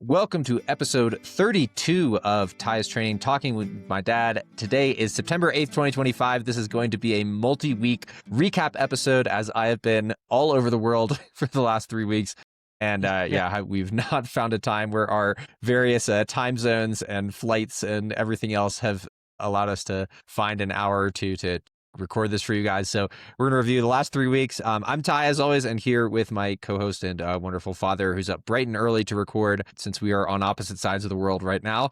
Welcome to episode 32 of Ty's Training, talking with my dad. Today is September 8th, 2025. This is going to be a multi-week recap episode as I have been all over the world for the last 3 weeks. And we've not found a time where our various time zones and flights and everything else have allowed us to find an hour or two to record this for you guys. So we're going to review the last 3 weeks. I'm Ty, as always, and here with my co-host and wonderful father, who's up bright and early to record since we are on opposite sides of the world right now,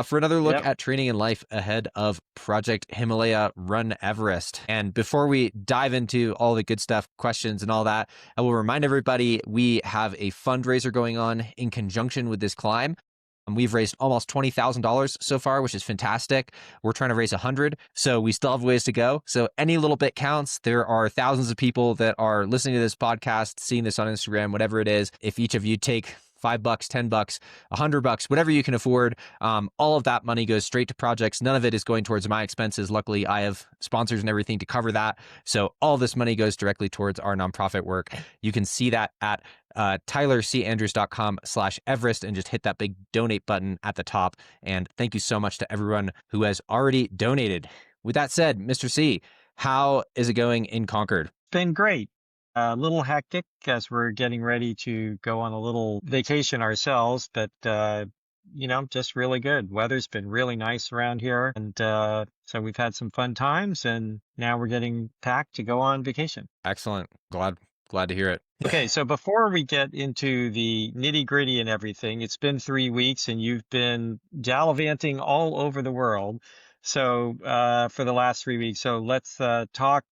for another look at training and life ahead of Project Himalaya Run Everest. And before we dive into all the good stuff, questions and all that, I will remind everybody we have a fundraiser going on in conjunction with this climb. We've raised almost $20,000 so far, which is fantastic. We're trying to raise 100, so we still have ways to go. So any little bit counts. There are thousands of people that are listening to this podcast, seeing this on Instagram, whatever it is. If each of you take $5, $10, $100, whatever you can afford, all of that money goes straight to projects. None of it is going towards my expenses. Luckily, I have sponsors and everything to cover that. So all this money goes directly towards our nonprofit work. You can see that at tylercandrews.com/Everest and just hit that big donate button at the top. And thank you so much to everyone who has already donated. With that said, Mr. C, how is it going in Concord? Been great. A little hectic as we're getting ready to go on a little vacation ourselves, but just really good. Weather's been really nice around here, and so we've had some fun times, and now we're getting packed to go on vacation. Excellent. Glad to hear it. Okay, so before we get into the nitty-gritty and everything, it's been 3 weeks, and you've been gallivanting all over the world. So for the last 3 weeks, so let's talk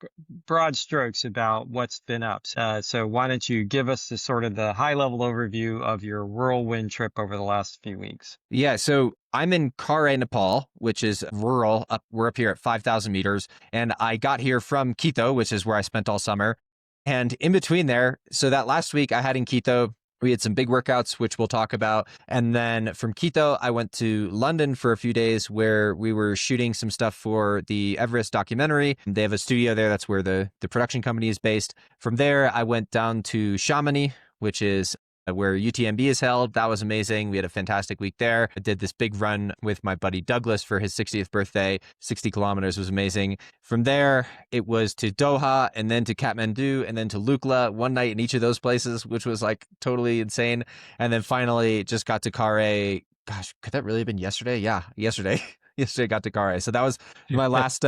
broad strokes about what's been up. So why don't you give us the sort of the high-level overview of your Whirlwind trip over the last few weeks? Yeah, so I'm in Kare, Nepal, which is rural. We're up here at 5,000 meters, and I got here from Quito, which is where I spent all summer. And in between there, so that last week I had in Quito, we had some big workouts, which we'll talk about. And then from Quito, I went to London for a few days where we were shooting some stuff for the Everest documentary. They have a studio there. That's where the production company is based. From there, I went down to Chamonix, which is where UTMB is held. That was amazing. We had a fantastic week there. I did this big run with my buddy Douglas for his 60th birthday. 60 kilometers was amazing. From there, it was to Doha and then to Katmandu and then to Lukla, one night in each of those places, which was like totally insane. And then finally just got to Kare. Gosh, could that really have been yesterday? Yeah, yesterday. Yesterday got to Kare. So that was my last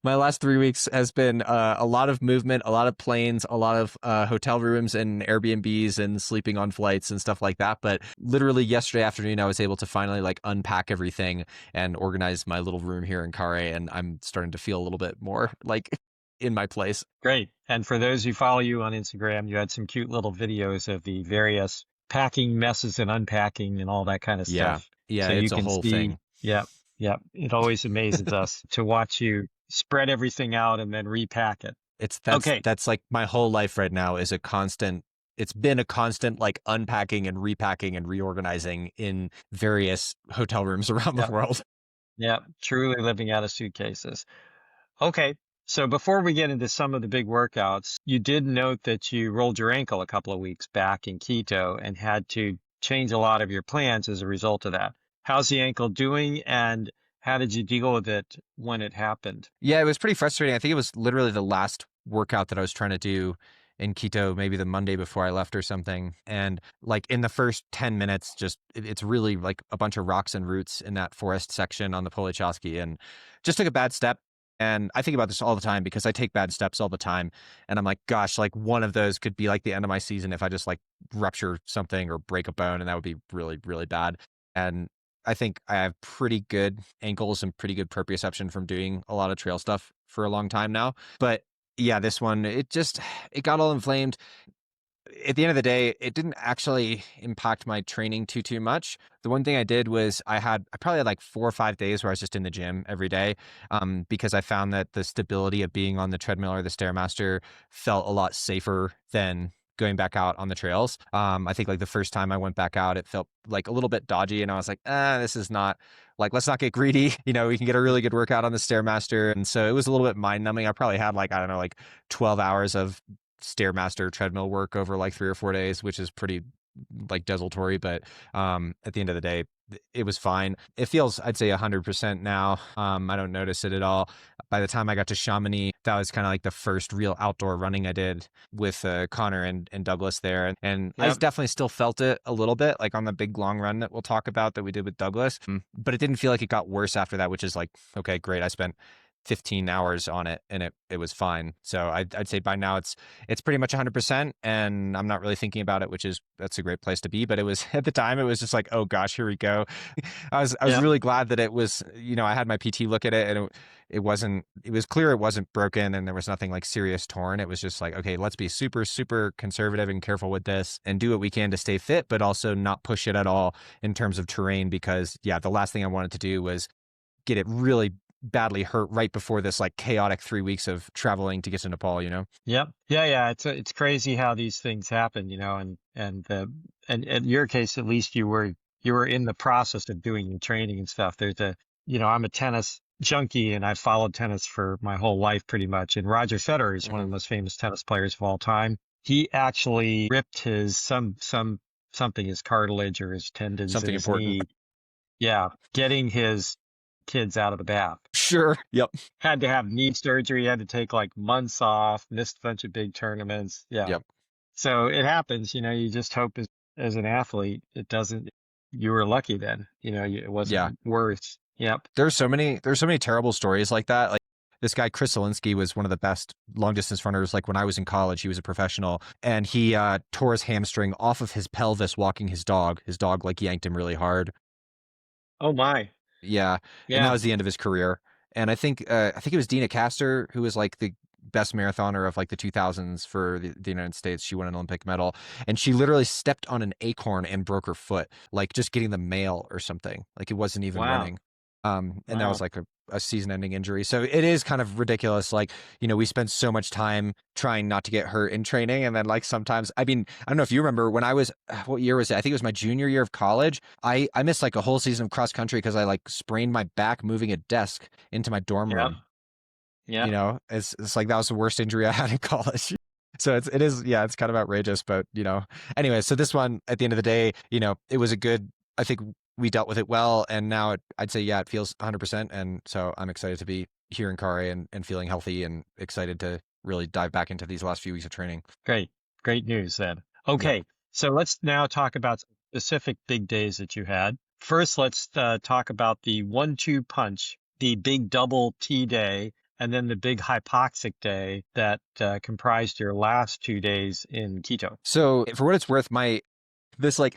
my last 3 weeks has been a lot of movement, a lot of planes, a lot of hotel rooms and Airbnbs and sleeping on flights and stuff like that. But literally yesterday afternoon, I was able to finally like unpack everything and organize my little room here in Kare. And I'm starting to feel a little bit more like in my place. Great. And for those who follow you on Instagram, you had some cute little videos of the various packing messes and unpacking and all that kind of stuff. Yeah, so it's a whole thing. Yeah. It always amazes us to watch you spread everything out and then repack it. That's like my whole life right now is it's been a constant like unpacking and repacking and reorganizing in various hotel rooms around the world. Yeah, truly living out of suitcases. Okay, so before we get into some of the big workouts, you did note that you rolled your ankle a couple of weeks back in Quito and had to change a lot of your plans as a result of that. How's the ankle doing, and how did you deal with it when it happened? Yeah, it was pretty frustrating. I think it was literally the last workout that I was trying to do in Quito, maybe the Monday before I left or something. And like in the first 10 minutes, it's really like a bunch of rocks and roots in that forest section on the Polichaski, and just took a bad step. And I think about this all the time because I take bad steps all the time. And I'm like, gosh, like one of those could be like the end of my season if I just like rupture something or break a bone, and that would be really, really bad. And I think I have pretty good ankles and pretty good proprioception from doing a lot of trail stuff for a long time now. But yeah, this one, it got all inflamed. At the end of the day, it didn't actually impact my training too much. The one thing I did was I probably had like 4 or 5 days where I was just in the gym every day, because I found that the stability of being on the treadmill or the Stairmaster felt a lot safer than going back out on the trails. I think like the first time I went back out, it felt like a little bit dodgy, and I was like, this is not like, let's not get greedy. We can get a really good workout on the Stairmaster. And so it was a little bit mind numbing. I probably had like 12 hours of Stairmaster treadmill work over like 3 or 4 days, which is pretty like desultory, but at the end of the day, it was fine. It feels, I'd say, 100% now. I don't notice it at all. By the time I got to Chamonix, that was kind of like the first real outdoor running I did with Connor and Douglas there. And I Yep. definitely still felt it a little bit, like on the big long run that we'll talk about that we did with Douglas. But it didn't feel like it got worse after that, which is like, okay, great. I spent 15 hours on it and it was fine. So I'd say by now it's pretty much 100%, and I'm not really thinking about it, that's a great place to be. But it was at the time, it was just like, oh gosh, here we go. I was Yep. really glad that it was, I had my PT look at it, and it was clear it wasn't broken and there was nothing like serious torn. It was just like, okay, let's be super, super conservative and careful with this and do what we can to stay fit, but also not push it at all in terms of terrain, because yeah, the last thing I wanted to do was get it really badly hurt right before this like chaotic 3 weeks of traveling to get to Nepal, Yep. Yeah. It's crazy how these things happen, and in your case, at least you were in the process of doing your training and stuff. I'm a tennis junkie and I followed tennis for my whole life pretty much. And Roger Federer is one of the most famous tennis players of all time. He actually ripped something, his cartilage or his tendons in Something his important. knee. Yeah, getting his kids out of the bath. Sure. Yep. Had to have knee surgery, had to take like months off, missed a bunch of big tournaments. Yeah. Yep. So it happens, you just hope as an athlete, it doesn't, you were lucky then, it Yeah. wasn't worse. Yep. There's so many terrible stories like that. Like this guy Chris Zielinski was one of the best long distance runners. Like when I was in college, he was a professional, and he tore his hamstring off of his pelvis walking his dog. His dog like yanked him really hard. Oh my. Yeah, and that Yeah. was the end of his career. And I think it was Dina Castor who was like the best marathoner of like the 2000s for the United States. She won an Olympic medal, and she literally stepped on an acorn and broke her foot, like just getting the mail or something. Like it wasn't even Wow. running. And that was Wow. like a season-ending injury. So it is kind of ridiculous. Like, we spend so much time trying not to get hurt in training, and then like sometimes, I mean, I don't know if you remember when I was, what year was it? I think it was my junior year of college. I missed like a whole season of cross country because I like sprained my back moving a desk into my dorm Yep. room. Yep. It's like that was the worst injury I had in college. So it's kind of outrageous, but anyway, so this one at the end of the day, it was I think we dealt with it well, and now I'd say, yeah, it feels 100%. And so I'm excited to be here in Kare and feeling healthy and excited to really dive back into these last few weeks of training. Great. Great news then. Yep. Okay. So let's now talk about specific big days that you had. First, let's talk about the 1-2 punch, the big double T day, and then the big hypoxic day that comprised your last 2 days in Quito. So for what it's worth, this like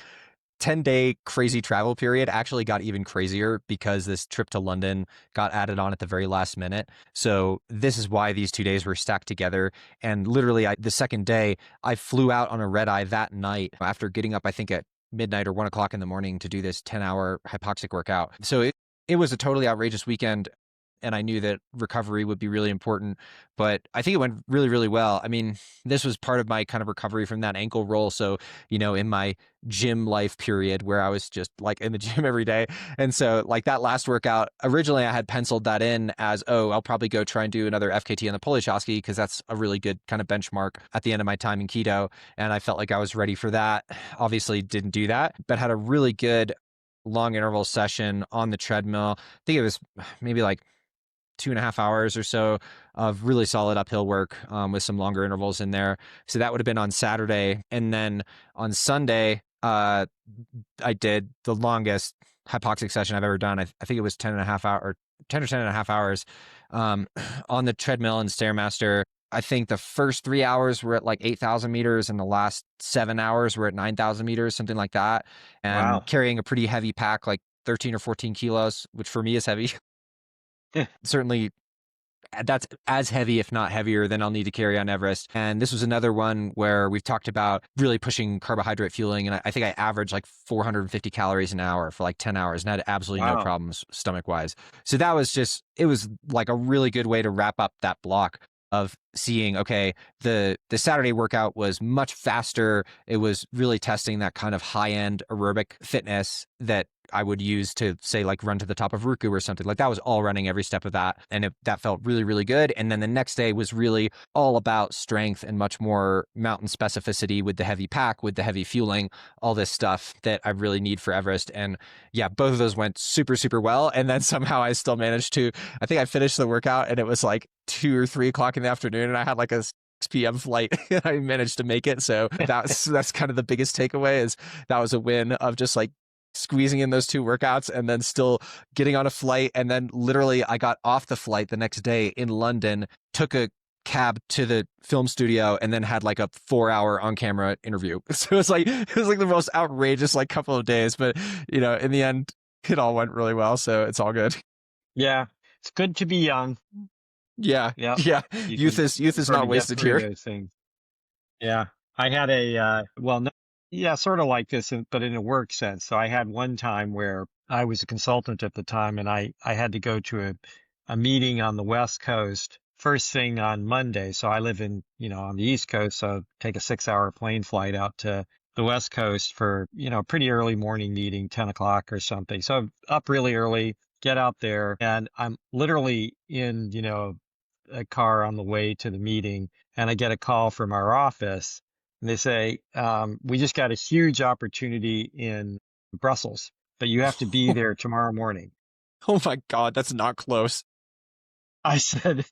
10-day crazy travel period actually got even crazier because this trip to London got added on at the very last minute. So this is why these 2 days were stacked together. And literally the second day, I flew out on a red eye that night after getting up, I think at midnight or 1 o'clock in the morning to do this 10-hour hypoxic workout. So it was a totally outrageous weekend. And I knew that recovery would be really important, but I think it went really, really well. I mean, this was part of my kind of recovery from that ankle roll. So, in my gym life period where I was just like in the gym every day. And so like that last workout, originally I had penciled that in as, oh, I'll probably go try and do another FKT on the Polishosky because that's a really good kind of benchmark at the end of my time in keto. And I felt like I was ready for that. Obviously didn't do that, but had a really good long interval session on the treadmill. I think it was maybe like 2.5 hours or so of really solid uphill work with some longer intervals in there. So that would have been on Saturday. And then on Sunday, I did the longest hypoxic session I've ever done. I think it was 10 and a half hour or 10 or 10 and a half hours on the treadmill and Stairmaster. I think the first 3 hours were at like 8,000 meters and the last 7 hours were at 9,000 meters, something like that. And Wow. carrying a pretty heavy pack, like 13 or 14 kilos, which for me is heavy. Certainly that's as heavy, if not heavier, than I'll need to carry on Everest. And this was another one where we've talked about really pushing carbohydrate fueling. And I think I averaged like 450 calories an hour for like 10 hours and had absolutely no Wow. problems stomach wise. So that was it was like a really good way to wrap up that block of seeing, okay, the Saturday workout was much faster. It was really testing that kind of high end aerobic fitness that I would use to say like run to the top of Ruku or something. Like that was all running every step of that. And that felt really, really good. And then the next day was really all about strength and much more mountain specificity with the heavy pack, with the heavy fueling, all this stuff that I really need for Everest. And yeah, both of those went super, super well. And then somehow I still managed to, I think I finished the workout and it was like 2 or 3 o'clock in the afternoon and I had like a 6 p.m. flight. I managed to make it. So that's kind of the biggest takeaway is that was a win of just like squeezing in those 2 workouts and then still getting on a flight. And then literally I got off the flight the next day in London, took a cab to the film studio and then had like a 4-hour on-camera interview. So it was like the most outrageous like couple of days, but in the end it all went really well, so it's all good. Yeah, it's good to be young. Yeah. Yeah, Yeah. you Youth can is sort not of get wasted through here. those things. Yeah, I had well, no, yeah, sort of like this, but in a work sense. So I had one time where I was a consultant at the time, and I had to go to a meeting on the West Coast first thing on Monday. So I live on the East Coast, so take a 6-hour plane flight out to the West Coast for, pretty early morning meeting, 10 o'clock or something. So up really early, get out there, and I'm literally in, a car on the way to the meeting, and I get a call from our office, and they say, we just got a huge opportunity in Brussels, but you have to be there tomorrow morning. Oh my God, that's not close. I said,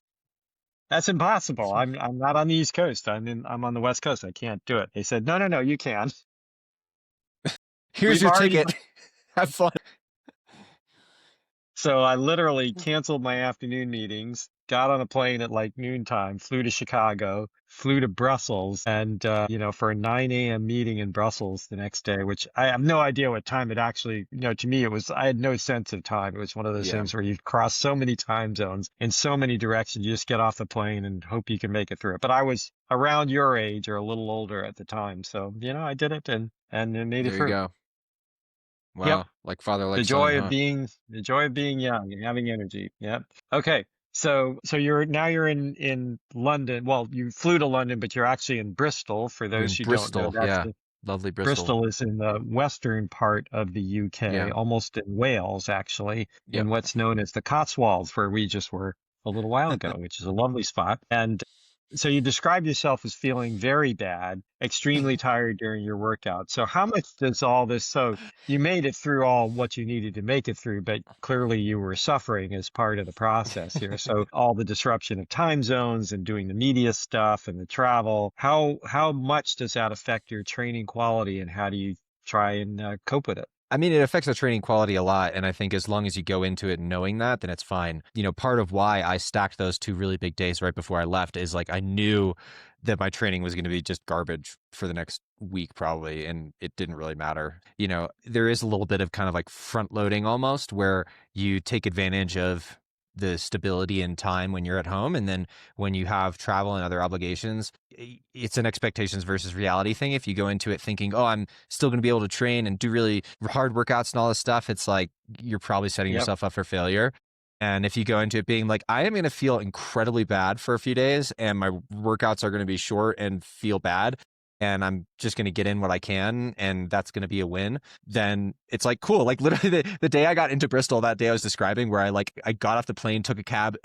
that's impossible. I'm not on the East Coast. I'm on the West Coast. I can't do it. They said, no, no, no, you can. Here's We've your already ticket. Have fun. So I literally canceled my afternoon meetings, got on a plane at like noontime, flew to Chicago, flew to Brussels, and for a 9 a.m. meeting in Brussels the next day, which I have no idea what time it actually, to me I had no sense of time. It was one of those Yeah. things where you cross so many time zones in so many directions, you just get off the plane and hope you can make it through it. But I was around your age or a little older at the time, so I did it and then made it There you through. go. Yep. Wow. Like father, The like son, joy of huh? being young and having energy. Yep. Okay. So you're in London. Well, you flew to London, but you're actually in Bristol. For I'm those in who don't know, Bristol. Yeah. Lovely Bristol. Bristol is in the western part of the UK, Yeah. almost in Wales, actually, in Yep. what's known as the Cotswolds, where we just were a little while ago, which is a lovely spot. And so you describe yourself as feeling very bad, extremely tired during your workout. So how much does all this, so you made it through all what you needed to make it through, but clearly you were suffering as part of the process here. So all the disruption of time zones and doing the media stuff and the travel, how much does that affect your training quality and how do you try and cope with it? I mean, it affects the training quality a lot. And I think as long as you go into it knowing that, then it's fine. Part of why I stacked those 2 really big days right before I left is like I knew that my training was going to be just garbage for the next week, probably. And it didn't really matter. There is a little bit of kind of like front loading almost where you take advantage of the stability and time when you're at home. And then when you have travel and other obligations, it's an expectations versus reality thing. If you go into it thinking, oh, I'm still going to be able to train and do really hard workouts and all this stuff, it's like you're probably setting Yep. yourself up for failure. And if you go into it being like, I am going to feel incredibly bad for a few days and my workouts are going to be short and feel bad, and I'm just going to get in what I can, and that's going to be a win, then it's like, cool. Like literally the day I got into Bristol, that day I was describing where I got off the plane, took a cab,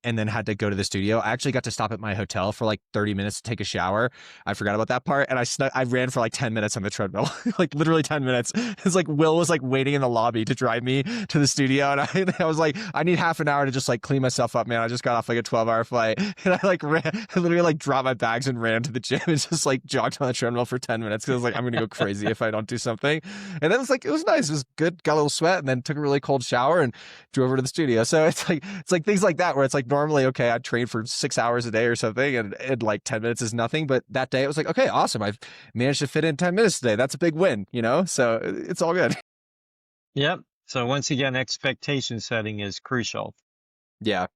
and then had to go to the studio. I actually got to stop at my hotel for like 30 minutes to take a shower. I forgot about that part. And I ran for like 10 minutes on the treadmill, like literally 10 minutes. It's like Will was like waiting in the lobby to drive me to the studio. And I was like, I need half an hour to just like clean myself up, man. I just got off like a 12-hour flight. And I like ran, I literally like dropped my bags and ran to the gym and just like jogged on the treadmill for 10 minutes. Cause I was like, I'm going to go crazy if I don't do something. And then it was nice. It was good. Got a little sweat and then took a really cold shower and drove over to the studio. So it's like things like that where it's like normally, okay, I'd train for 6 hours a day or something and like 10 minutes is nothing. But that day it was like, okay, awesome. I've managed to fit in 10 minutes today. That's a big win, So it's all good. Yep. So once again, expectation setting is crucial. Yeah.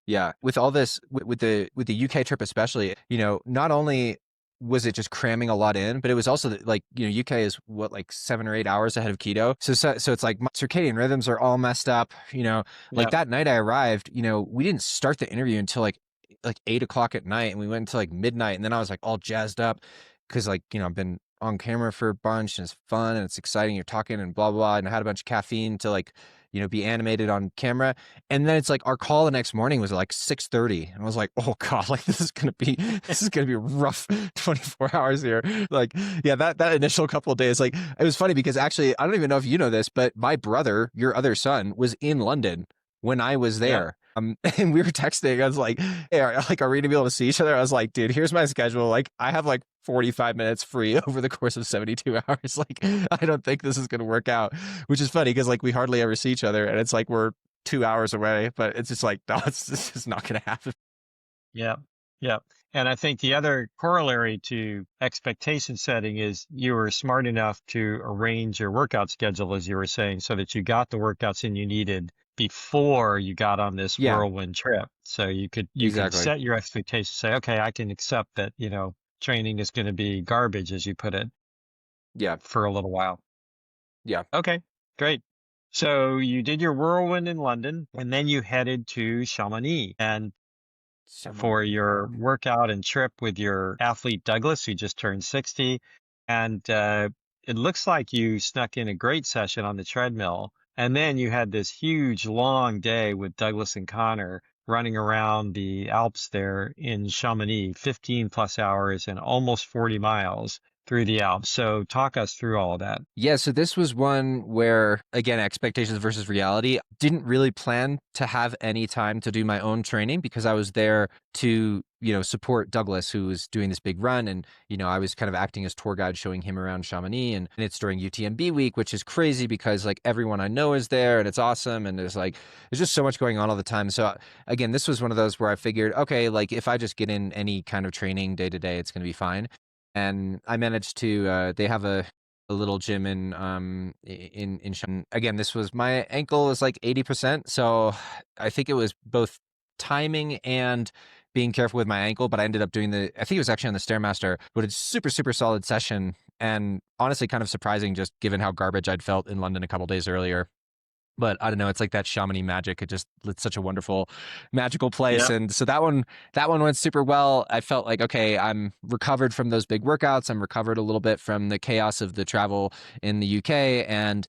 Yeah. With all this, with the UK trip, especially, not only was it just cramming a lot in, but it was also like, UK is what, like 7 or 8 hours ahead of keto. So it's like my circadian rhythms are all messed up, like Yep. that night I arrived, we didn't start the interview until like 8 o'clock at night, and we went until like midnight. And then I was like all jazzed up because like, I've been on camera for a bunch and it's fun and it's exciting. You're talking and blah, blah, blah. And I had a bunch of caffeine to like, be animated on camera. And then it's like our call the next morning was at like 6:30. And I was like, oh God, like this is going to be a rough 24 hours here. Like, yeah, that initial couple of days, like it was funny because actually, I don't even know if you know this, but my brother, your other son, was in London when I was Yeah. there. And we were texting. I was like, hey, are we going to be able to see each other? I was like, dude, here's my schedule. Like, I have like 45 minutes free over the course of 72 hours. Like, I don't think this is going to work out, which is funny because like we hardly ever see each other. And it's like we're 2 hours away, but it's just like, no, it's just not going to happen. Yeah. Yeah. And I think the other corollary to expectation setting is you were smart enough to arrange your workout schedule, as you were saying, so that you got the workouts in you needed before you got on this Yeah, whirlwind trip. So you could exactly. set your expectations, say, okay, I can accept that, training is going to be garbage, as you put it, Yeah. for a little while. Yeah. Okay, great. So you did your whirlwind in London, and then you headed to Chamonix. And for your workout and trip with your athlete Douglas, who just turned 60. And it looks like you snuck in a great session on the treadmill. And then you had this huge long day with Douglas and Connor running around the Alps there in Chamonix, 15 plus hours and almost 40 miles through the Alps. So talk us through all of that. Yeah, so this was one where, again, expectations versus reality. Didn't really plan to have any time to do my own training because I was there to, support Douglas, who was doing this big run. And, I was kind of acting as tour guide, showing him around Chamonix. And it's during UTMB week, which is crazy because like everyone I know is there and it's awesome. And there's just so much going on all the time. So again, this was one of those where I figured, okay, like if I just get in any kind of training day to day, it's going to be fine. And I managed to, they have a little gym in Shanghai. Again, this was my ankle was like 80%. So I think it was both timing and being careful with my ankle, but I ended up doing I think it was actually on the Stairmaster, but it's super, super solid session. And honestly, kind of surprising just given how garbage I'd felt in London a couple days earlier. But I don't know, it's like that Chamonix magic. It's such a wonderful, magical place. Yep. And so that one went super well. I felt like, okay, I'm recovered from those big workouts. I'm recovered a little bit from the chaos of the travel in the UK. And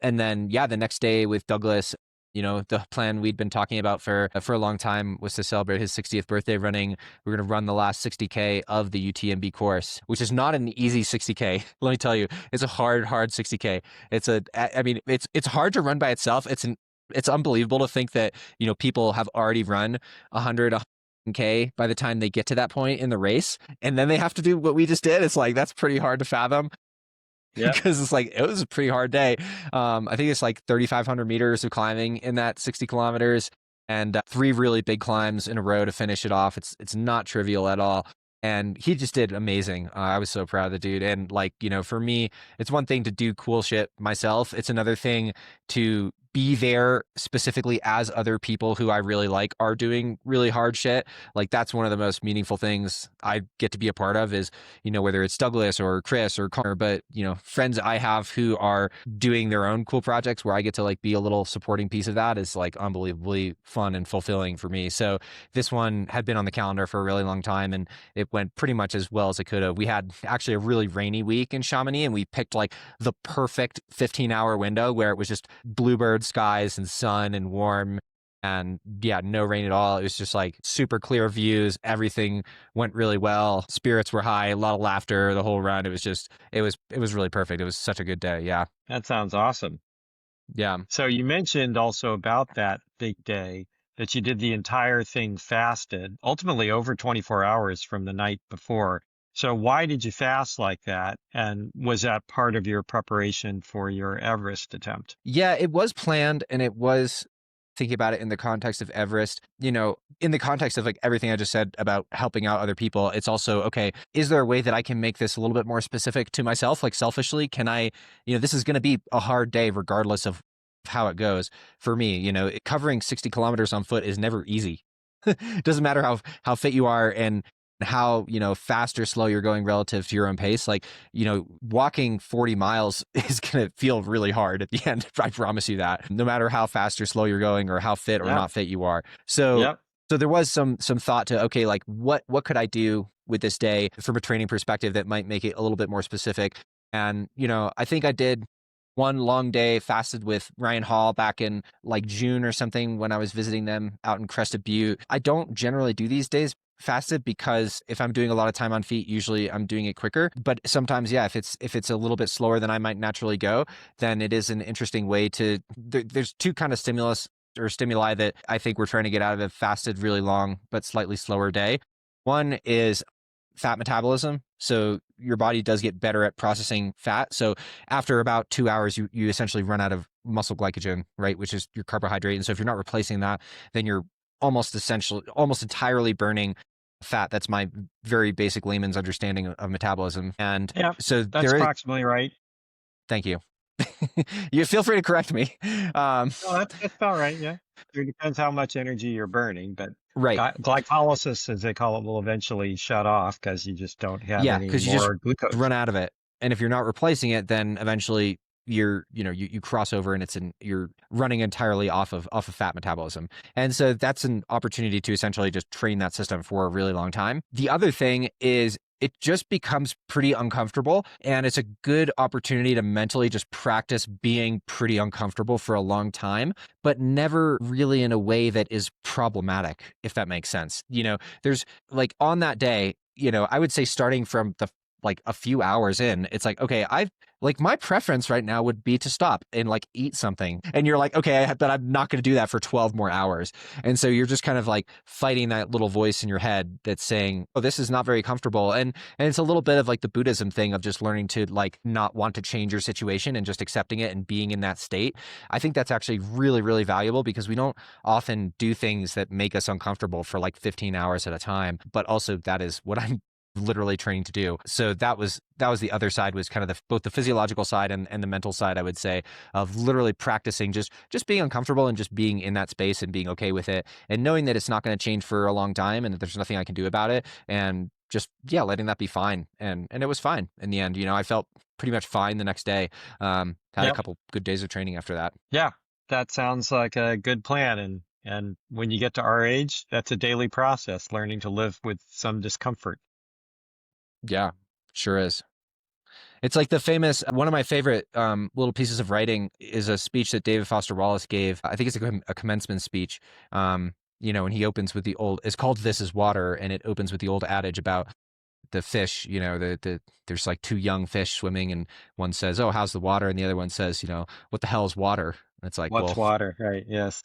then, yeah, the next day with Douglas, the plan we'd been talking about for a long time was to celebrate his 60th birthday running. We're going to run the last 60K of the UTMB course, which is not an easy 60K. Let me tell you, it's a hard 60K. It's hard to run by itself. It's unbelievable to think that, people have already run 100K by the time they get to that point in the race. And then they have to do what we just did. It's like, that's pretty hard to fathom. Yep. Because it's like it was a pretty hard day. I think it's like 3,500 meters of climbing in that 60 kilometers and 3 really big climbs in a row to finish it off. It's not trivial at all. And he just did amazing. I was so proud of the dude. And like, for me, it's one thing to do cool shit myself. It's another thing to be there specifically as other people who I really like are doing really hard shit. Like that's one of the most meaningful things I get to be a part of is, whether it's Douglas or Chris or Connor, but, friends I have who are doing their own cool projects where I get to like be a little supporting piece of that is like unbelievably fun and fulfilling for me. So this one had been on the calendar for a really long time and it went pretty much as well as it could have. We had actually a really rainy week in Chamonix and we picked like the perfect 15-hour window where it was just bluebird skies and sun and warm and yeah, no rain at all. It was just like super clear views. Everything went really well. Spirits were high, a lot of laughter the whole run. It was really perfect. It was such a good day. Yeah. That sounds awesome. Yeah. So you mentioned also about that big day that you did the entire thing fasted, ultimately over 24 hours from the night before. So why did you fast like that? And was that part of your preparation for your Everest attempt? Yeah, it was planned and it was thinking about it in the context of Everest, in the context of like everything I just said about helping out other people, it's also, okay, is there a way that I can make this a little bit more specific to myself? Like selfishly, can I, this is going to be a hard day regardless of how it goes for me, covering 60 kilometers on foot is never easy. It doesn't matter how fit you are and how, fast or slow you're going relative to your own pace. Like, walking 40 miles is going to feel really hard at the end. I promise you that no matter how fast or slow you're going or how fit or Yeah. not fit you are. So, Yep. so there was some thought to, okay, like what could I do with this day from a training perspective that might make it a little bit more specific. And, I think I did one long day, fasted with Ryan Hall back in like June or something when I was visiting them out in Crested Butte. I don't generally do these days fasted because if I'm doing a lot of time on feet, usually I'm doing it quicker. But sometimes, yeah, if it's a little bit slower than I might naturally go, then it is an interesting way to. There's two kind of stimuli that I think we're trying to get out of a fasted, really long but slightly slower day. One is fat metabolism. So your body does get better at processing fat. So after about 2 hours, you essentially run out of muscle glycogen, right? Which is your carbohydrate. And so if you're not replacing that, then you're almost entirely burning fat. That's my very basic layman's understanding of metabolism. And Yeah, so that's there is, approximately right. thank you. You feel free to correct me. No, that's about right. Yeah, it depends how much energy you're burning, but Right. glycolysis, as they call it, will eventually shut off because you just don't have Yeah, any because you just more glucose. run out of it. And if you're not replacing it, then eventually you cross over and you're running entirely off of fat metabolism. And so that's an opportunity to essentially just train that system for a really long time. The other thing is it just becomes pretty uncomfortable, and it's a good opportunity to mentally just practice being pretty uncomfortable for a long time, but never really in a way that is problematic, if that makes sense. There's like on that day, I would say starting from the like a few hours in, it's like, okay, I've like my preference right now would be to stop and like eat something. And you're like, okay, but I'm not going to do that for 12 more hours. And so you're just kind of like fighting that little voice in your head that's saying, oh, this is not very comfortable. And it's a little bit of like the Buddhism thing of just learning to like not want to change your situation and just accepting it and being in that state. I think that's actually really, really valuable because we don't often do things that make us uncomfortable for like 15 hours at a time. But also that is what I'm literally training to do. So that was the other side, was kind of both the physiological side and the mental side, I would say, of literally practicing just being uncomfortable and just being in that space and being okay with it and knowing that it's not going to change for a long time and that there's nothing I can do about it, and just, yeah, letting that be fine. And it was fine in the end. I felt pretty much fine the next day. Had a Yep. couple good days of training after that. Yeah, that sounds like a good plan. And when you get to our age, that's a daily process, learning to live with some discomfort. Yeah, sure is. It's like the famous, one of my favorite little pieces of writing is a speech that David Foster Wallace gave. I think it's a commencement speech. And he opens with it's called "This Is Water," and it opens with the old adage about the fish. There's like two young fish swimming, and one says, "Oh, how's the water?" and the other one says, "What the hell is water?" And it's like, What's well, water? Right. Yes.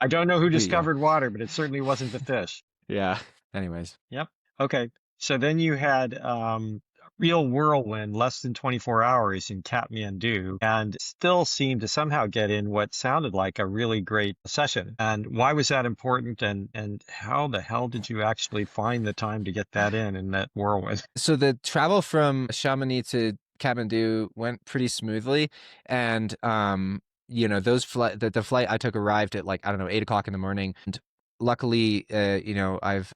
I don't know who yeah, discovered water, but it certainly wasn't the fish. yeah. Anyways, Yep. Okay. So then you had real whirlwind, less than 24 hours in Katmandu, and still seemed to somehow get in what sounded like a really great session. And why was that important? And how the hell did you actually find the time to get that in that whirlwind? so the travel from Chamonix to Kathmandu went pretty smoothly, and the flight I took arrived at like, I don't know, 8 o'clock in the morning. And luckily, I've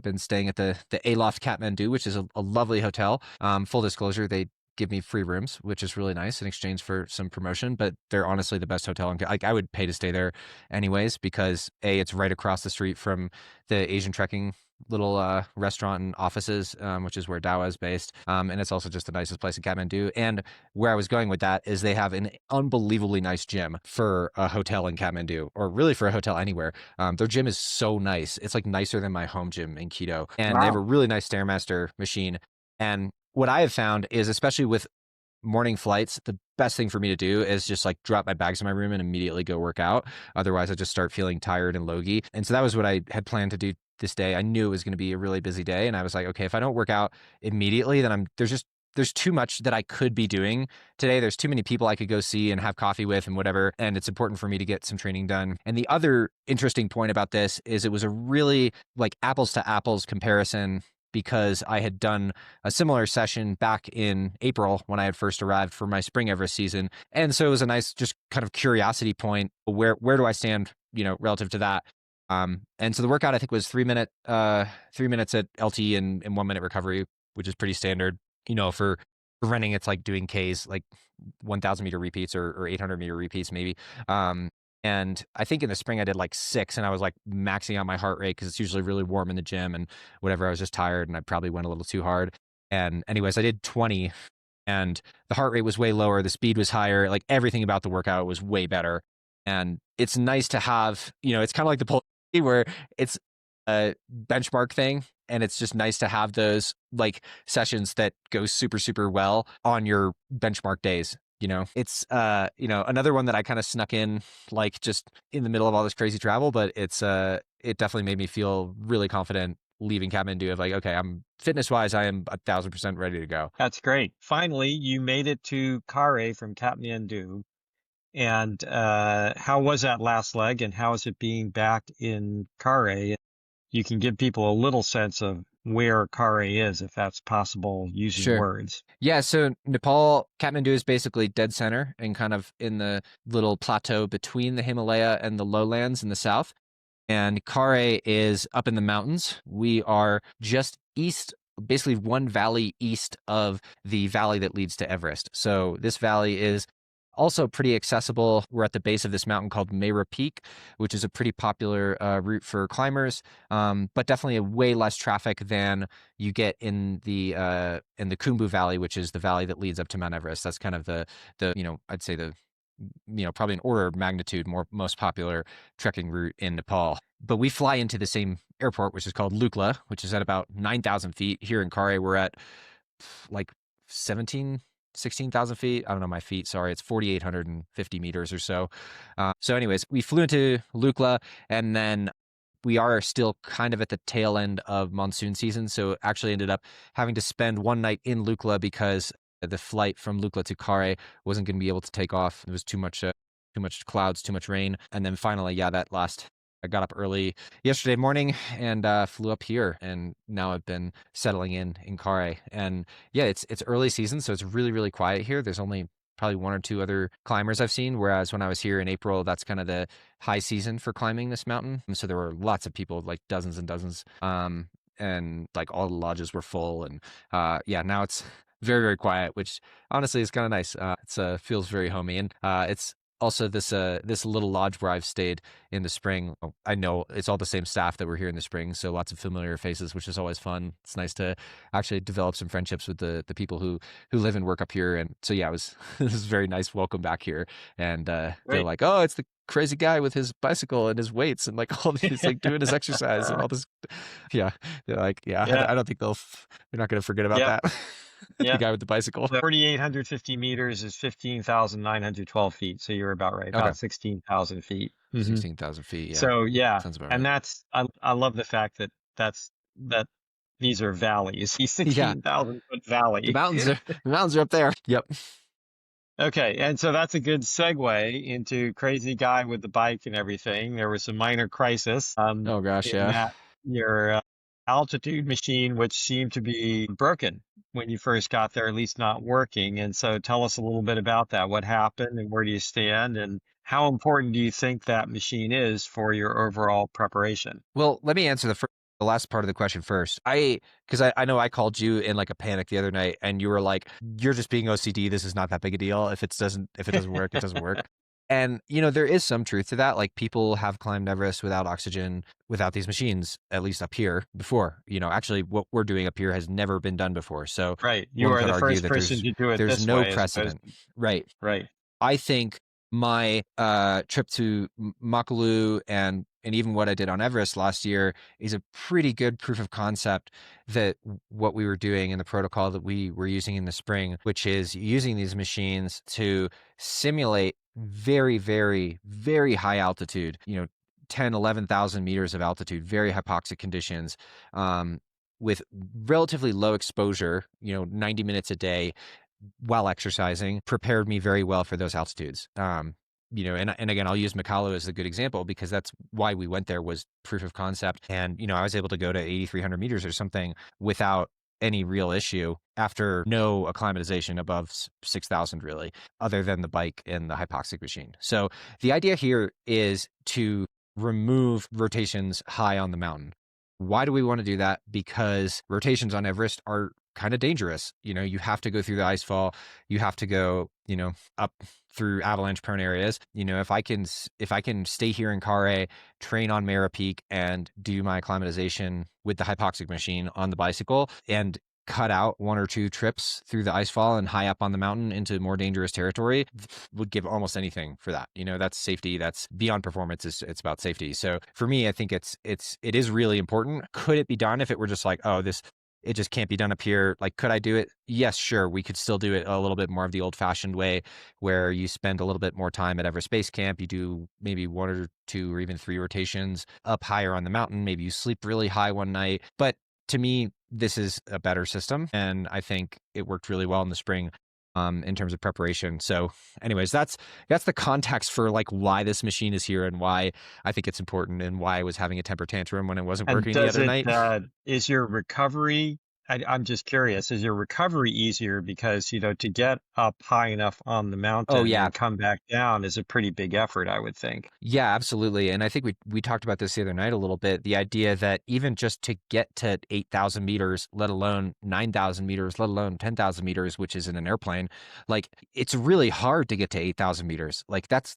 been staying at the Aloft Kathmandu, which is a lovely hotel. Full disclosure, they give me free rooms, which is really nice in exchange for some promotion. But they're honestly the best hotel. Like, I would pay to stay there anyways because it's right across the street from the Asian trekking little restaurant and offices, which is where Dawa is based. And it's also just the nicest place in Kathmandu. And where I was going with that is they have an unbelievably nice gym for a hotel in Kathmandu, or really for a hotel anywhere. Their gym is so nice. It's like nicer than my home gym in Quito. And they have a Wow. really nice Stairmaster machine. And what I have found is, especially with morning flights, the best thing for me to do is just like drop my bags in my room and immediately go work out. Otherwise, I just start feeling tired and logy. And so that was what I had planned to do this day. I knew it was going to be a really busy day, and I was like, okay, if I don't work out immediately, then there's too much that I could be doing today. There's too many people I could go see and have coffee with and whatever. And it's important for me to get some training done. And the other interesting point about this is it was a really like apples to apples comparison, because I had done a similar session back in April when I had first arrived for my spring Everest season. And so it was a nice just kind of curiosity point. Where do I stand, relative to that? And so the workout, I think, was 3 minutes at LT and 1 minute recovery, which is pretty standard. For running, it's like doing Ks, like 1,000 meter repeats or 800 meter repeats maybe. And I think in the spring I did like 6, and I was like maxing out my heart rate because it's usually really warm in the gym and whatever. I was just tired and I probably went a little too hard. And anyways, I did 20, and the heart rate was way lower. The speed was higher. Like everything about the workout was way better. And it's nice to have, it's kind of like the pull where it's a benchmark thing. And it's just nice to have those like sessions that go super, super well on your benchmark days. It's another one that I kind of snuck in like just in the middle of all this crazy travel, but it definitely made me feel really confident leaving Kathmandu of like, okay, I'm fitness wise, I am 1,000% ready to go. That's great. Finally, you made it to Kare from Katmandu. And how was that last leg, and how is it being back in Kare? You can give people a little sense of where Kare is, if that's possible using Sure. words. Yeah, so Nepal, Kathmandu is basically dead center and kind of in the little plateau between the Himalaya and the lowlands in the south. And Kare is up in the mountains. We are just east, basically one valley east of the valley that leads to Everest. So this valley is also pretty accessible. We're at the base of this mountain called Mera Peak, which is a pretty popular route for climbers, but definitely a way less traffic than you get in the Khumbu Valley, which is the valley that leads up to Mount Everest. That's kind of the I'd say the probably an order of magnitude most popular trekking route in Nepal. But we fly into the same airport, which is called Lukla, which is at about 9,000 feet. Here in Kare, we're at like 16,000 feet. I don't know my feet. Sorry. It's 4,850 meters or so. So anyways, we flew into Lukla, and then we are still kind of at the tail end of monsoon season. So actually ended up having to spend one night in Lukla because the flight from Lukla to Kare wasn't going to be able to take off. It was too much clouds, too much rain. And then finally, yeah, I got up early yesterday morning and flew up here, and now I've been settling in Kare. And yeah, it's early season, so it's really, really quiet here. There's only probably one or two other climbers I've seen, whereas when I was here in April, that's kind of the high season for climbing this mountain. And so there were lots of people, like dozens and dozens, and like all the lodges were full. And yeah, now it's very, very quiet, which honestly is kind of nice. It's feels very homey, and it's also this little lodge where I've stayed in the spring. I know it's all the same staff that were here in the spring, so lots of familiar faces, which is always fun. It's nice to actually develop some friendships with the people who live and work up here. And so yeah, it was this is very nice welcome back here. And they're Great. like, oh, it's the crazy guy with his bicycle and his weights and like all these like doing his exercise and all this. Yeah, they're like, yeah, Yeah. I don't think they're not going to forget about Yeah. that. The Yeah. guy with the bicycle. 4,850 meters is 15,912 feet. So you're about right, Okay. about 16,000 feet. 16,000 feet. Yeah. So yeah, Sounds about and right. I love the fact that these are valleys. These Yeah. 16,000-foot The valley. mountains are up there. Yep. Okay, and so that's a good segue into crazy guy with the bike and everything. There was a minor crisis Oh gosh, in yeah. that your altitude machine, which seemed to be broken when you first got there, at least not working. And so tell us a little bit about that. What happened and where do you stand, and how important do you think that machine is for your overall preparation? Well, let me answer the last part of the question first. Because I know I called you in like a panic the other night, and you were like, "You're just being OCD. This is not that big a deal. If it doesn't work, it doesn't work." And there is some truth to that. Like people have climbed Everest without oxygen, without these machines, at least up here before. Actually, what we're doing up here has never been done before. So Right. You one are could the argue first that person to do it there's this no way as opposed precedent, right? right. I think my trip to Makalu and even what I did on Everest last year is a pretty good proof of concept that what we were doing in the protocol that we were using in the spring, which is using these machines to simulate very, very, very high altitude, 10, 11,000 meters of altitude, very hypoxic conditions, with relatively low exposure, 90 minutes a day while exercising prepared me very well for those altitudes. And again, I'll use Makalu as a good example because that's why we went there was proof of concept. And, I was able to go to 8,300 meters or something without any real issue after no acclimatization above 6,000 really, other than the bike and the hypoxic machine. So the idea here is to remove rotations high on the mountain. Why do we want to do that? Because rotations on Everest are kind of dangerous. You have to go through the ice fall. You have to go, up through avalanche prone areas. If I can stay here in Kare, train on Mara Peak, and do my acclimatization with the hypoxic machine on the bicycle, and cut out one or two trips through the icefall and high up on the mountain into more dangerous territory, would give almost anything for that. That's safety. That's beyond performance. It's about safety. So for me, I think it is really important. Could it be done if it were just like, oh, it just can't be done up here? Like, could I do it? Yes, sure. We could still do it a little bit more of the old fashioned way, where you spend a little bit more time at Everest Base Camp. You do maybe one or two or even three rotations up higher on the mountain. Maybe you sleep really high one night. But to me, this is a better system, and I think it worked really well in the spring in terms of preparation. So anyways, that's the context for like why this machine is here and why I think it's important, and why I was having a temper tantrum when it wasn't And working the does other it, night. is your recovery, I'm just curious, is your recovery easier because, to get up high enough on the Oh mountain yeah. and come back down is a pretty big effort, I would think. Yeah, absolutely. And I think we talked about this the other night a little bit. The idea that even just to get to 8,000 meters, let alone 9,000 meters, let alone 10,000 meters, which is in an airplane, like it's really hard to get to 8,000 meters. Like that's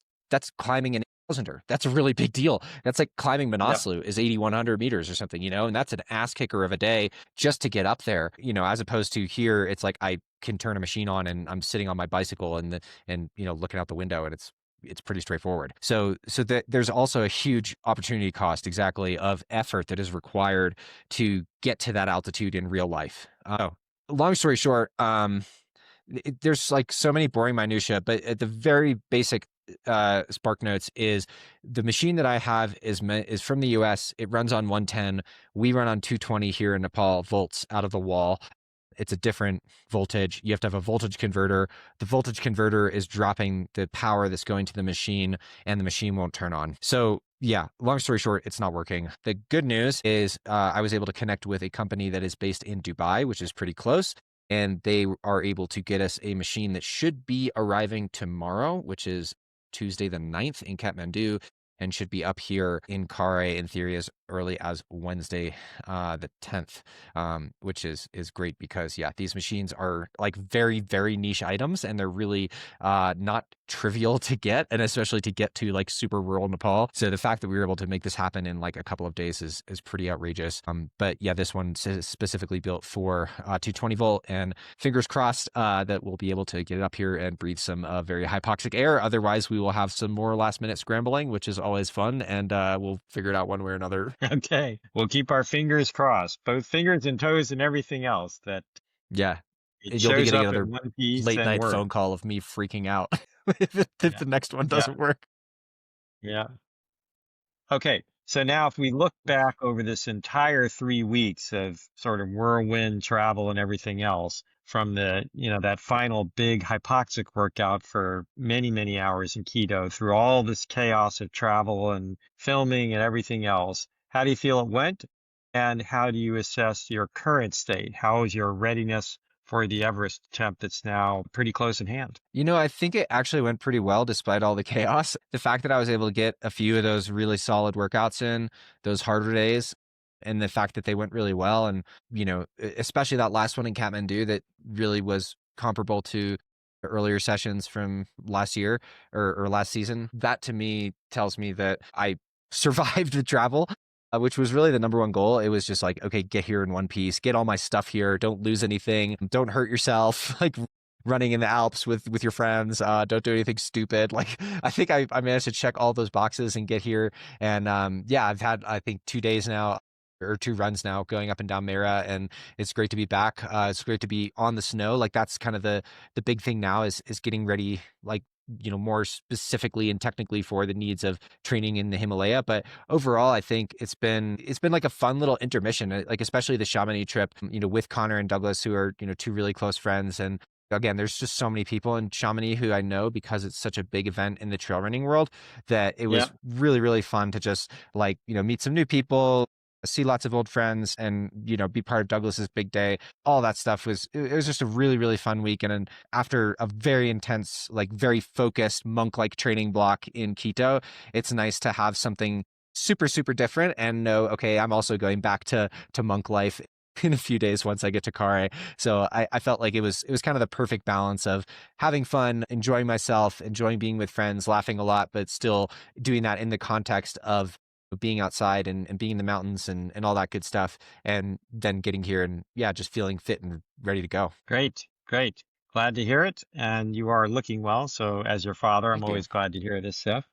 climbing an 8,000er. That's a really big deal. That's like climbing Yep. Manaslu is 8,100 meters or something, and that's an ass kicker of a day just to get up there, as opposed to here, it's like I can turn a machine on and I'm sitting on my bicycle and looking out the window, and it's pretty straightforward. So that there's also a huge opportunity cost, exactly, of effort that is required to get to that altitude in real life. Long story short, there's like so many boring minutia, but at the very basic spark notes is the machine that I have is from the US. It runs on 110. We run on 220 here in Nepal volts out of the wall. It's a different voltage. You have to have a voltage converter. The voltage converter is dropping the power that's going to the machine, and the machine won't turn on. So yeah, long story short, it's not working. The good news is I was able to connect with a company that is based in Dubai, which is pretty close. And they are able to get us a machine that should be arriving tomorrow, which is Tuesday the 9th in Katmandu, and should be up here in Kare in theory as early as Wednesday, the 10th, which is great because, yeah, these machines are like very, very niche items, and they're really not trivial to get, and especially to get to like super rural Nepal. So the fact that we were able to make this happen in like a couple of days is pretty outrageous. But yeah, this one is specifically built for 220 volt, and fingers crossed that we'll be able to get it up here and breathe some very hypoxic air. Otherwise, we will have some more last minute scrambling, which is always fun, and we'll figure it out one way or another. Okay. We'll keep our fingers crossed, both fingers and toes and everything else, that Yeah. it You'll be shows getting up another in one piece late and night works. phone call of me freaking out if Yeah. the next one Yeah. doesn't work. Yeah. Okay. So now if we look back over this entire 3 weeks of sort of whirlwind travel and everything else, from that final big hypoxic workout for many, many hours in keto, through all this chaos of travel and filming and everything else, how do you feel it went? And how do you assess your current state? How is your readiness for the Everest attempt that's now pretty close in hand? I think it actually went pretty well despite all the chaos. The fact that I was able to get a few of those really solid workouts in those harder days, and the fact that they went really well, and especially that last one in Kathmandu that really was comparable to earlier sessions from last year or last season, that to me tells me that I survived the travel, which was really the number one goal. It was just like, okay, get here in one piece, get all my stuff here, don't lose anything, don't hurt yourself, like running in the Alps with your friends, don't do anything stupid. Like, I think I managed to check all those boxes and get here. And yeah, I've had, I think, 2 days now, or two runs now, going up and down Mara, and it's great to be back. It's great to be on the snow. Like, that's kind of the big thing now is getting ready, like, more specifically and technically for the needs of training in the Himalaya. But overall, I think it's been like a fun little intermission, like especially the Chamonix trip, with Connor and Douglas, who are, two really close friends. And again, there's just so many people in Chamonix who I know because it's such a big event in the trail running world, that it Yeah. was really, really fun to just like, meet some new people, see lots of old friends, and be part of Douglas's big day. All that stuff it was just a really, really fun week. And then after a very intense, like very focused monk like training block in Quito, it's nice to have something super, super different and know, okay, I'm also going back to monk life in a few days once I get to Kare. So I felt like it was kind of the perfect balance of having fun, enjoying myself, enjoying being with friends, laughing a lot, but still doing that in the context of being outside and being in the mountains and all that good stuff. And then getting here and yeah, just feeling fit and ready to go. Great, great. Glad to hear it. And you are looking well. So as your father, I'm Thank you. always glad to hear this stuff.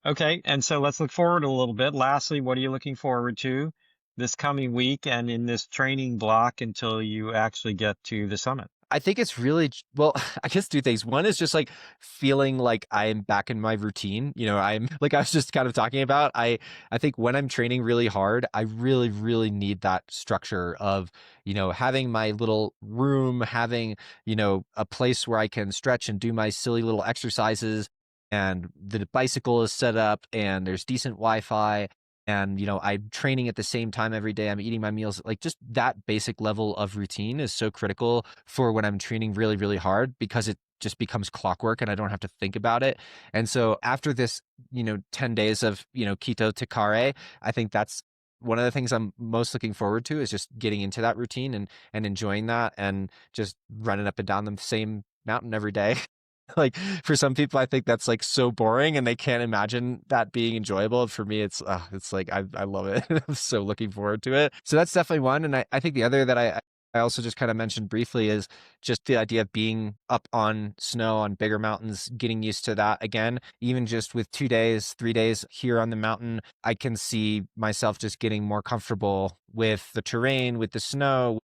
Okay, and so let's look forward a little bit. Lastly, what are you looking forward to this coming week and in this training block until you actually get to the summit? I think it's really well, I guess two things. One is just like feeling like I'm back in my routine. I'm like I was just kind of talking about. I think when I'm training really hard, I really, really need that structure of, having my little room, having, a place where I can stretch and do my silly little exercises. And the bicycle is set up and there's decent Wi-Fi and I'm training at the same time every day. I'm eating my meals. Like just that basic level of routine is so critical for when I'm training really, really hard because it just becomes clockwork and I don't have to think about it. And so after this 10 days of Quito to Kare, I think that's one of the things I'm most looking forward to is just getting into that routine and enjoying that and just running up and down the same mountain every day. Like for some people, I think that's like so boring and they can't imagine that being enjoyable. For me, it's like I love it. I'm so looking forward to it. So that's definitely one. And I think the other that I also just kind of mentioned briefly is just the idea of being up on snow on bigger mountains, getting used to that again. Even just with 2 days, 3 days here on the mountain, I can see myself just getting more comfortable with the terrain, with the snow,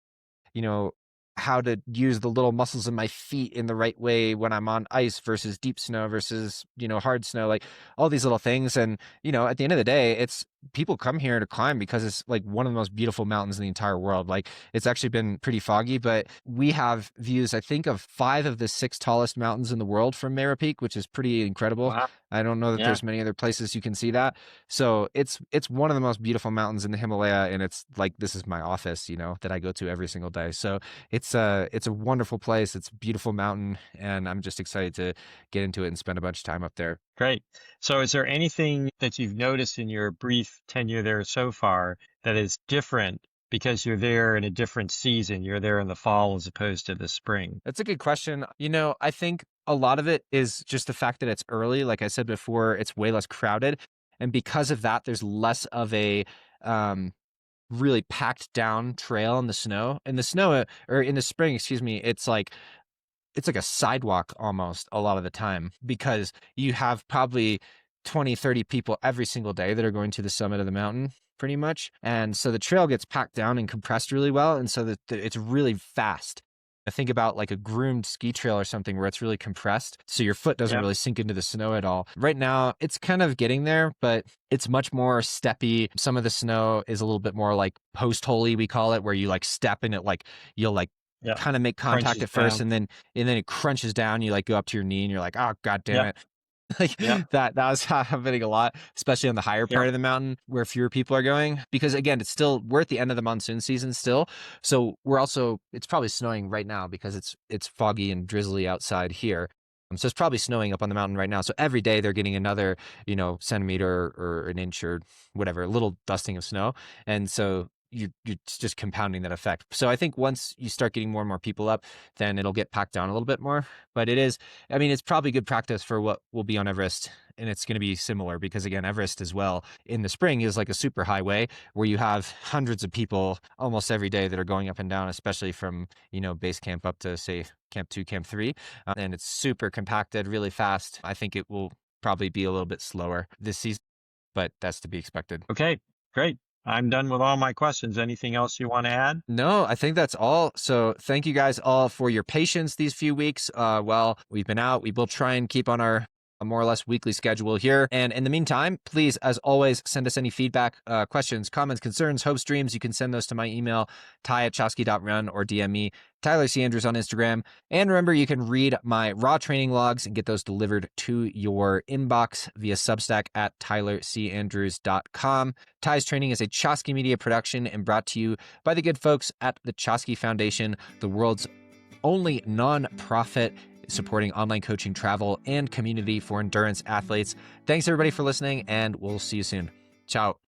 you know, how to use the little muscles in my feet in the right way when I'm on ice versus deep snow versus, hard snow, like all these little things. And, at the end of the day, it's people come here to climb because it's like one of the most beautiful mountains in the entire world. Like it's actually been pretty foggy, but we have views, I think, of 5 of the 6 tallest mountains in the world from Mara Peak, which is pretty incredible. Wow. I don't know that Yeah, there's many other places you can see that. So it's one of the most beautiful mountains in the Himalaya, and it's like this is my office, that I go to every single day. So it's a wonderful place. It's a beautiful mountain, and I'm just excited to get into it and spend a bunch of time up there. great. So is there anything that you've noticed in your brief tenure there so far that is different because you're there in a different season? You're there in the fall as opposed to the spring. That's a good question. I think a lot of it is just the fact that it's early. Like I said before, it's way less crowded. And because of that, there's less of a um, really packed down trail in the snow. In the snow, or in the spring, excuse me, it's like a sidewalk almost a lot of the time because you have probably 20, 30 people every single day that are going to the summit of the mountain pretty much. And so the trail gets packed down and compressed really well. And so that it's really fast. I think about like a groomed ski trail or something where it's really compressed. So your foot doesn't Yep, really sink into the snow at all. Right now, it's kind of getting there, but it's much more steppy. Some of the snow is a little bit more like post-holy, we call it, where you like step in it, like you'll like yep. kind of make contact Crunches at first down. and then it crunches down. You like go up to your knee and you're like, oh god damn Yep, it. Like yep, that was happening a lot, especially on the higher part yep. of the mountain where fewer people are going. Because again, we're at the end of the monsoon season still. So it's probably snowing right now because it's foggy and drizzly outside here. So it's probably snowing up on the mountain right now. So every day they're getting another, centimeter or an inch or whatever, a little dusting of snow. And so you're just compounding that effect. So I think once you start getting more and more people up, then it'll get packed down a little bit more. But it's probably good practice for what will be on Everest. And it's going to be similar because again, Everest as well in the spring is like a super highway where you have hundreds of people almost every day that are going up and down, especially from, base camp up to say camp 2, camp 3. And it's super compacted really fast. I think it will probably be a little bit slower this season, but that's to be expected. Okay, great. I'm done with all my questions. Anything else you want to add? No, I think that's all. So thank you guys all for your patience these few weeks. While we've been out, we will try and keep on our more or less weekly schedule here. And in the meantime, please, as always, send us any feedback, questions, comments, concerns, hopes, dreams. You can send those to my email, ty@chosky.run, or DM me, Tyler C. Andrews on Instagram. And remember, you can read my raw training logs and get those delivered to your inbox via Substack at tylercandrews.com. Ty's Training is a Chosky Media production and brought to you by the good folks at the Chosky Foundation, the world's only non-profit supporting online coaching, travel, and community for endurance athletes. Thanks everybody for listening, and we'll see you soon. Ciao.